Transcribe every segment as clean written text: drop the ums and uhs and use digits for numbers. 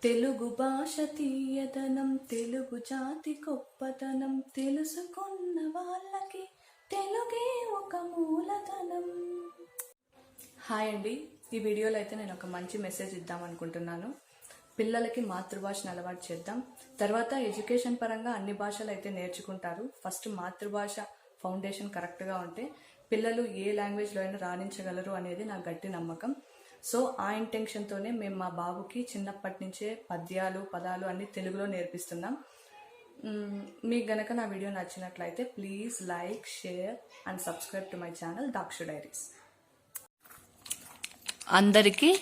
తెలుగు భాష తీయదనం, తెలుగు జాతి గొప్పతనం, తెలుసుకున్న వాళ్ళకి తెలుగే ఒక మూలధనం. హాయ్ అండి, ఈ వీడియోలో అయితే నేను ఒక మంచి మెసేజ్ ఇద్దాం అనుకుంటున్నాను. పిల్లలకి మాతృభాషను అలవాటు చేద్దాం. తర్వాత ఎడ్యుకేషన్ పరంగా అన్ని భాషలు అయితే నేర్చుకుంటారు. ఫస్ట్ మాతృభాష ఫౌండేషన్ కరెక్ట్గా ఉంటే పిల్లలు ఏ లాంగ్వేజ్లో అయినా రాణించగలరు అనేది నా గట్టి నమ్మకం. సో ఆ ఇంటెన్షన్తోనే మేము మా బాబుకి చిన్నప్పటి నుంచే పద్యాలు పదాలు అన్ని తెలుగులో నేర్పిస్తున్నాం. మీకు గనక నా వీడియో నచ్చినట్లయితే please like, share and subscribe to my channel దాక్షు diaries. అందరికీ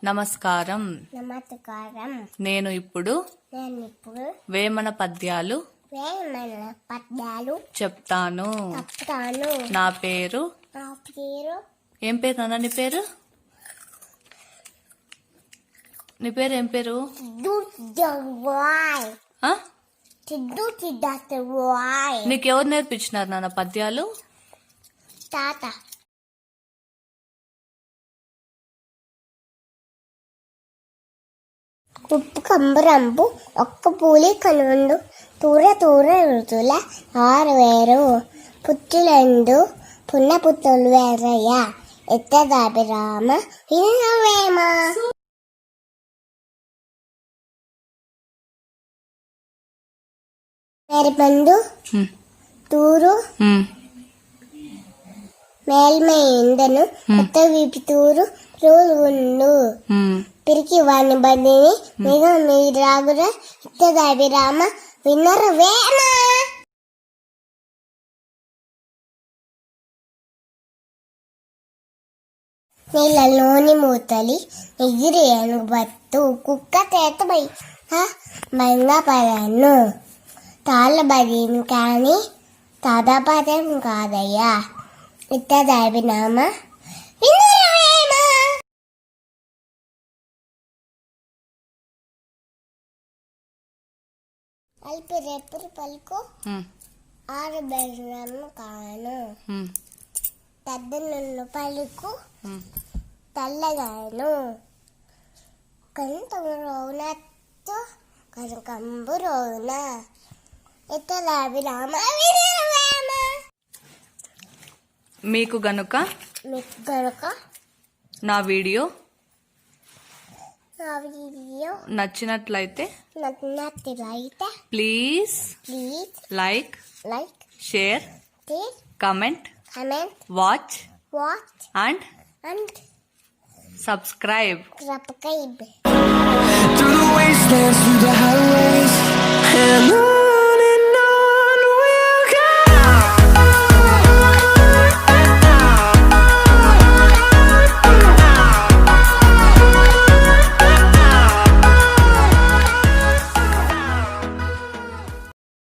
నమస్కారం. నేను ఇప్పుడు వేమన పద్యాలు చెప్తాను. నా పేరు ఏం పేరు నాన్న? నీ పేరు ఏం పేరు? నీకెవరు నేర్పించినారు నాన్న పద్యాలు? తాత. ఉప్పు కంబరంబు ఒక్క పూలి కనుండు తూర రుతుల ఆరు వేరు పుట్టులందు పున్న పుత్తులు వేరయ్య ఎత్తదాపి రామ వినవేమ. మెరిపండు తూరు మేల్మై ఎందను కొత్త వీపి తూరు రోజు ఉండు పిరికి వాణి బండిని మిగ మీరాగుర ఎత్తదాపి రామ వినరవేమ. నీళ్ళలోని మూతలి ఎగిరి అనుబత్తు కుక్క చేత భయంగా పడాను తాళ్ళబడిను కానీ తాదాపాతం కాదయ్యా ఇట్ట దాబినామా వినరవేమ. అల్పి రేపురి పలుకు ఆరు బెర్రమ్మ కాను పెద్దనున్న పలుకు తెల్లగాను కంతము రోనత్తు కనకంబు రోన ఇతలాభి రామ వినరవేమ. మీకు గనుక నా వీడియో నచ్చినట్లయితే please like, share, comment, watch and subscribe. Through the wastelands, through the highways.